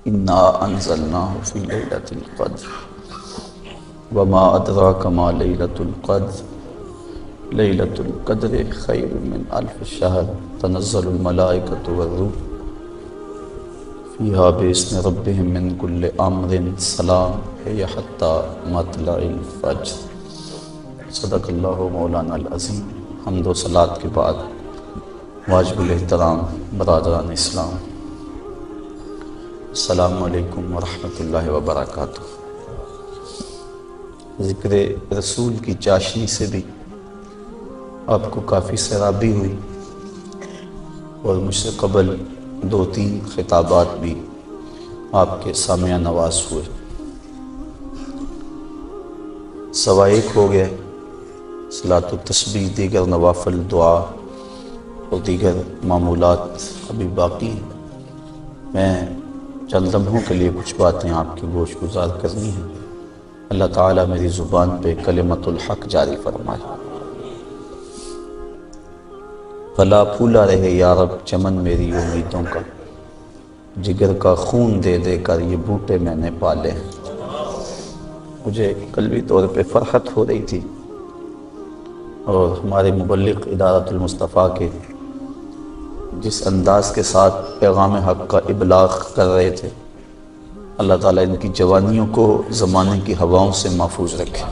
انا انزلناہ فی لیلۃ القدر وما ادراک ما لیلۃ القدر لیلۃ القدر خیر من الف شہر تنزل الملائکۃ والروح فیہا بإذن ربہم من کل امر سلام ہی حتی مطلع الفجر۔ صدق اللہ مولانا العظیم۔ حمد و صلات کے بعد واجب الاحترام برادران اسلام، السلام علیکم ورحمۃ اللہ وبرکاتہ۔ ذکر رسول کی چاشنی سے بھی آپ کو کافی سیرابی ہوئی، اور مجھ سے قبل 2-3 خطابات بھی آپ کے سامعہ نواز ہوئے، 1:15 ہو گئے۔ صلاۃ و تسبیح، دیگر نوافل، دعا اور دیگر معمولات ابھی باقی ہیں۔ میں چند لمحوں کے لیے کچھ باتیں آپ کی گوش گزار کرنی ہیں۔ اللہ تعالیٰ میری زبان پہ کلمت الحق جاری فرمائے۔ پھلا پھولا رہے یا رب چمن میری امیدوں کا، جگر کا خون دے دے کر یہ بوٹے میں نے پالے ہیں۔ مجھے قلبی طور پہ فرحت ہو رہی تھی، اور ہمارے مبلغ ادارۃ المصطفیٰ کے جس انداز کے ساتھ پیغام حق کا ابلاغ کر رہے تھے، اللہ تعالیٰ ان کی جوانیوں کو زمانے کی ہواؤں سے محفوظ رکھے،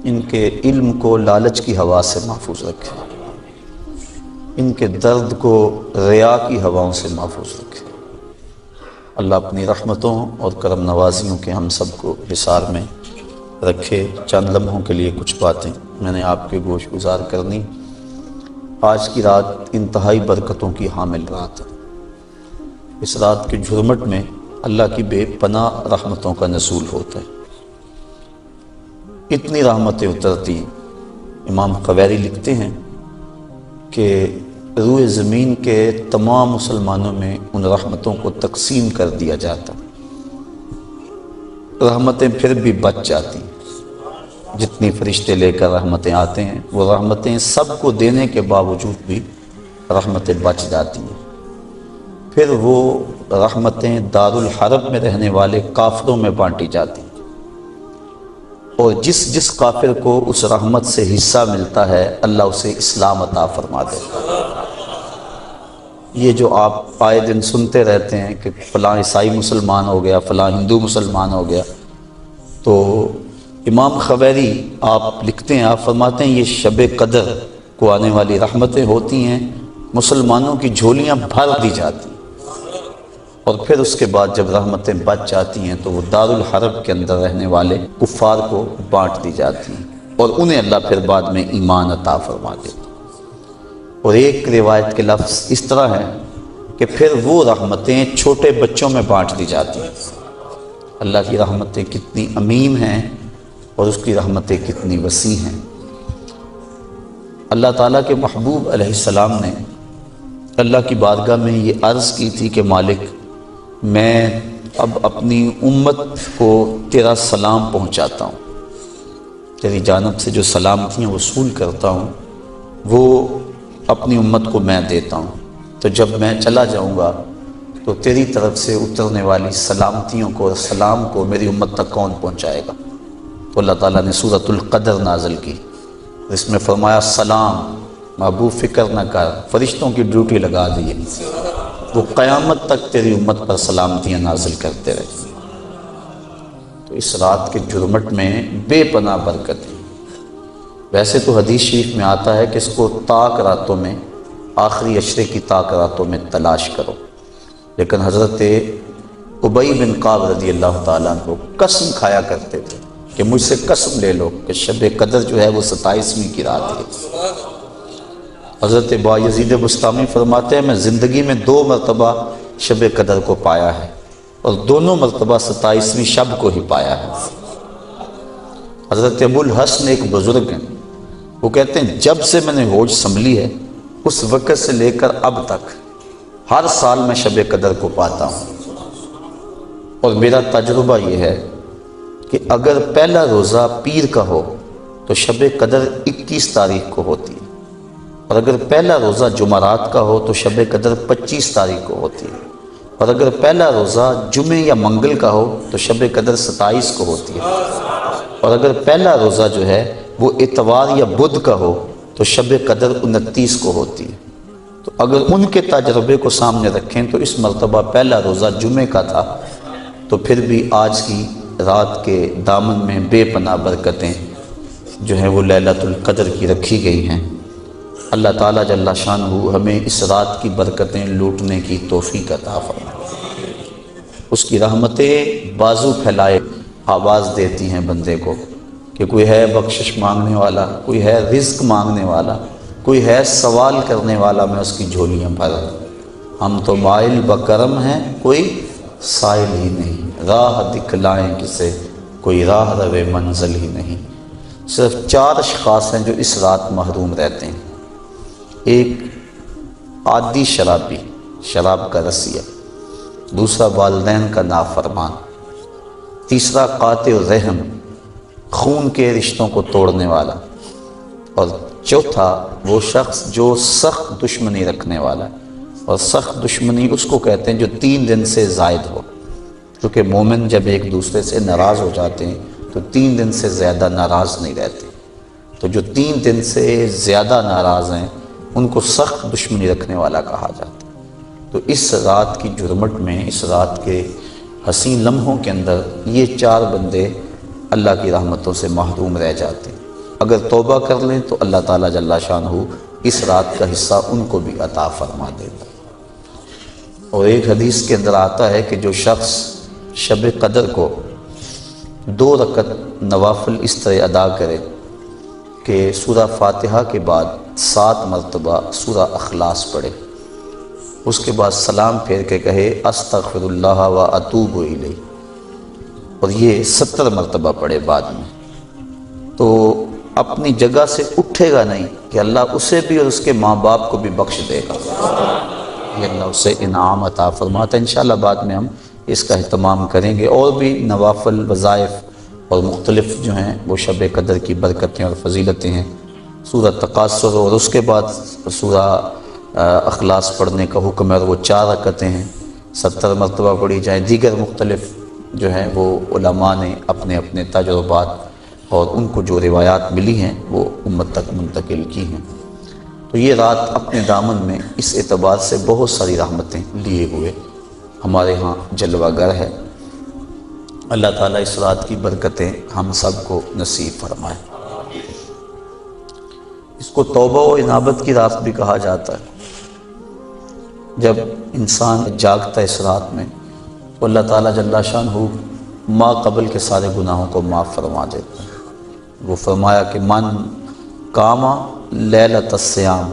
ان کے علم کو لالچ کی ہوا سے محفوظ رکھے، ان کے درد کو ریا کی ہواؤں سے محفوظ رکھے۔ اللہ اپنی رحمتوں اور کرم نوازیوں کے ہم سب کو حصار میں رکھے۔ چند لمحوں کے لیے کچھ باتیں میں نے آپ کے گوش گزار کرنی۔ آج کی رات انتہائی برکتوں کی حامل رات ہے۔ اس رات کے جھرمٹ میں اللہ کی بے پناہ رحمتوں کا نزول ہوتا ہے، اتنی رحمتیں اترتی ہیں۔ امام قویری لکھتے ہیں کہ روئے زمین کے تمام مسلمانوں میں ان رحمتوں کو تقسیم کر دیا جاتا، رحمتیں پھر بھی بچ جاتی ہیں۔ جتنی فرشتے لے کر رحمتیں آتے ہیں، وہ رحمتیں سب کو دینے کے باوجود بھی رحمتیں بچ جاتی ہیں۔ پھر وہ رحمتیں دارالحرب میں رہنے والے کافروں میں بانٹی جاتی ہیں، اور جس کافر کو اس رحمت سے حصہ ملتا ہے، اللہ اسے اسلام عطا فرما دے۔ یہ جو آپ آئے دن سنتے رہتے ہیں کہ فلاں عیسائی مسلمان ہو گیا، فلاں ہندو مسلمان ہو گیا، تو امام قویری آپ لکھتے ہیں، آپ فرماتے ہیں یہ شب قدر کو آنے والی رحمتیں ہوتی ہیں، مسلمانوں کی جھولیاں بھر دی جاتی ہیں، اور پھر اس کے بعد جب رحمتیں بچ جاتی ہیں تو وہ دارالحرب کے اندر رہنے والے کفار کو بانٹ دی جاتی ہیں، اور انہیں اللہ پھر بعد میں ایمان عطا فرما دیتا۔ اور ایک روایت کے لفظ اس طرح ہے کہ پھر وہ رحمتیں چھوٹے بچوں میں بانٹ دی جاتی ہیں۔ اللہ کی رحمتیں کتنی عمیم ہیں، اور اس کی رحمتیں کتنی وسیع ہیں۔ اللہ تعالیٰ کے محبوب علیہ السلام نے اللہ کی بارگاہ میں یہ عرض کی تھی کہ مالک، میں اب اپنی امت کو تیرا سلام پہنچاتا ہوں، تیری جانب سے جو سلامتیاں وصول کرتا ہوں وہ اپنی امت کو میں دیتا ہوں، تو جب میں چلا جاؤں گا تو تیری طرف سے اترنے والی سلامتیوں کو اور سلام کو میری امت تک کون پہنچائے گا؟ تو اللہ تعالیٰ نے سورۃ القدر نازل کی، اس میں فرمایا سلام محبوب فکر نہ کر، فرشتوں کی ڈیوٹی لگا دی، وہ قیامت تک تیری امت پر سلامتیاں نازل کرتے رہے۔ تو اس رات کے جرمٹ میں بے پناہ برکت ہے۔ ویسے تو حدیث شریف میں آتا ہے کہ اس کو طاق راتوں میں، آخری عشرے کی طاق راتوں میں تلاش کرو، لیکن حضرت ابی بن کعب رضی اللہ تعالیٰ عنہ قسم کھایا کرتے تھے کہ مجھ سے قسم لے لو کہ شب قدر جو ہے وہ 27ویں کی رات ہے۔ حضرت بایزید بسطامی فرماتے ہیں میں زندگی میں 2 مرتبہ شب قدر کو پایا ہے، اور دونوں مرتبہ 27ویں شب کو ہی پایا ہے۔ حضرت ابو الحسن ایک بزرگ ہیں، وہ کہتے ہیں جب سے میں نے ہوش سنبھلی ہے اس وقت سے لے کر اب تک ہر سال میں شب قدر کو پاتا ہوں، اور میرا تجربہ یہ ہے کہ اگر پہلا روزہ پیر کا ہو تو شب قدر 21 تاریخ کو ہوتی ہے، اور اگر پہلا روزہ جمعرات کا ہو تو شب قدر 25 تاریخ کو ہوتی ہے، اور اگر پہلا روزہ جمعے یا منگل کا ہو تو شب قدر 27 کو ہوتی ہے، اور اگر پہلا روزہ جو ہے وہ اتوار یا بدھ کا ہو تو شب قدر 29 کو ہوتی ہے۔ تو اگر ان کے تجربے کو سامنے رکھیں تو اس مرتبہ پہلا روزہ جمعے کا تھا، تو پھر بھی آج کی رات کے دامن میں بے پناہ برکتیں جو ہیں وہ لیلۃ القدر کی رکھی گئی ہیں۔ اللہ تعالیٰ جل شانہ ہمیں اس رات کی برکتیں لوٹنے کی توفیق عطا فرمائے۔ اس کی رحمتیں بازو پھیلائے آواز دیتی ہیں بندے کو کہ کوئی ہے بخشش مانگنے والا، کوئی ہے رزق مانگنے والا، کوئی ہے سوال کرنے والا، میں اس کی جھولیاں بھر۔ ہم تو مائل بکرم ہیں، کوئی سائل ہی نہیں، راہ دکھلائیں کسے، کوئی راہ روے منزل ہی نہیں۔ صرف 4 اشخاص ہیں جو اس رات محروم رہتے ہیں۔ ایک عادی شرابی، شراب کا رسیہ، دوسرا والدین کا نافرمان، تیسرا قاطع الرحم، خون کے رشتوں کو توڑنے والا، اور چوتھا وہ شخص جو سخت دشمنی رکھنے والا ہے۔ اور سخت دشمنی اس کو کہتے ہیں جو 3 دن سے زائد ہو، کیونکہ مومن جب ایک دوسرے سے ناراض ہو جاتے ہیں تو 3 دن سے زیادہ ناراض نہیں رہتے۔ تو جو 3 دن سے زیادہ ناراض ہیں ان کو سخت دشمنی رکھنے والا کہا جاتا ہے۔ تو اس رات کی جرمٹ میں، اس رات کے حسین لمحوں کے اندر یہ 4 بندے اللہ کی رحمتوں سے محروم رہ جاتے ہیں۔ اگر توبہ کر لیں تو اللہ تعالیٰ جل شانہ اس رات کا حصہ ان کو بھی عطا فرما دیتا۔ اور ایک حدیث کے اندر آتا ہے کہ جو شخص شب قدر کو 2 رکعت نوافل اس طرح ادا کرے کہ سورہ فاتحہ کے بعد 7 مرتبہ سورہ اخلاص پڑھے، اس کے بعد سلام پھیر کے کہے استغفر اللہ و اتوب الیہ، اور یہ 70 مرتبہ پڑھے بعد میں، تو اپنی جگہ سے اٹھے گا نہیں کہ اللہ اسے بھی اور اس کے ماں باپ کو بھی بخش دے گا، یہ اللہ اسے انعام عطا فرماتا ہے۔ انشاءاللہ بعد میں ہم اس کا اہتمام کریں گے، اور بھی نوافل وظائف اور مختلف جو ہیں وہ شب قدر کی برکتیں اور فضیلتیں ہیں۔ سورہ تکاثر اور اس کے بعد سورہ اخلاص پڑھنے کا حکم ہے، اور وہ 4 رکعتیں ہیں، 70 مرتبہ پڑھی جائیں۔ دیگر مختلف جو ہیں وہ علماء نے اپنے اپنے تجربات اور ان کو جو روایات ملی ہیں وہ امت تک منتقل کی ہیں۔ تو یہ رات اپنے دامن میں اس اعتبار سے بہت ساری رحمتیں لیے ہوئے ہمارے ہاں جلوہ گر ہے۔ اللہ تعالیٰ اس رات کی برکتیں ہم سب کو نصیب فرمائے۔ اس کو توبہ و انابت کی رات بھی کہا جاتا ہے۔ جب انسان جاگتا ہے اس رات میں تو اللہ تعالیٰ جل شانہ ما قبل کے سارے گناہوں کو معاف فرما دیتا ہے۔ وہ فرمایا کہ من کاما لیلۃ الصیام،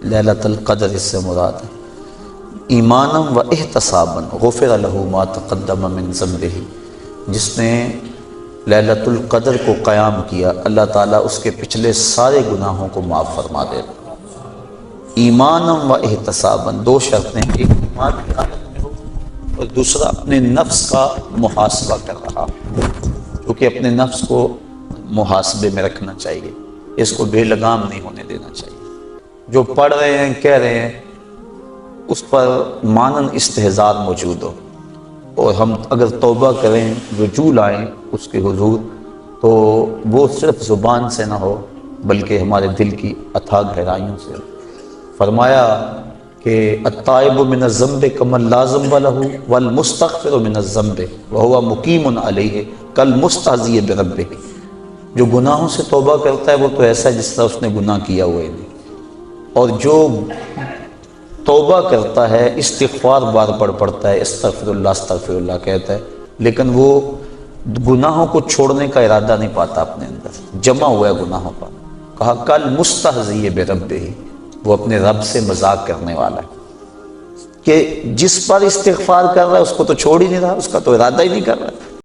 لیلۃ القدر اس سے مراد ہے، ایمانم و احتساباً غفر لہ ما تقدم من ذنبہ، جس نے لیلۃ القدر کو قیام کیا اللہ تعالیٰ اس کے پچھلے سارے گناہوں کو معاف فرما دیتا۔ ایمانم و احتساباً 2 شرطیں، ایک ایمان کی حالت میں ہو اور دوسرا اپنے نفس کا محاسبہ کر رہا، کیونکہ اپنے نفس کو محاسبے میں رکھنا چاہیے، اس کو بے لگام نہیں ہونے دینا چاہیے۔ جو پڑھ رہے ہیں کہہ رہے ہیں اس پر مانن استحضار موجود ہو، اور ہم اگر توبہ کریں، رجوع لائیں اس کے حضور، تو وہ صرف زبان سے نہ ہو بلکہ ہمارے دل کی اتھاہ گہرائیوں سے ہو۔ فرمایا کہ التائب من الذنب کمن لا ذنب لہ والمستغفر من الذنب وہو مقیم علیہ کالمستہزئ بربہ، جو گناہوں سے توبہ کرتا ہے وہ تو ایسا ہے جس طرح اس نے گناہ کیا ہوا ہے نہیں، اور جو توبہ کرتا ہے استغفار بار بار پڑھتا ہے، استغفر اللہ کہتا ہے، لیکن وہ گناہوں کو چھوڑنے کا ارادہ نہیں پاتا اپنے اندر، جمع ہوا ہے گناہوں کا۔ کہا کل مستہزئ بربہ، وہ اپنے رب سے مذاق کرنے والا ہے کہ جس پر استغفار کر رہا ہے اس کو تو چھوڑ ہی نہیں رہا، اس کا تو ارادہ ہی نہیں کر رہا ہے۔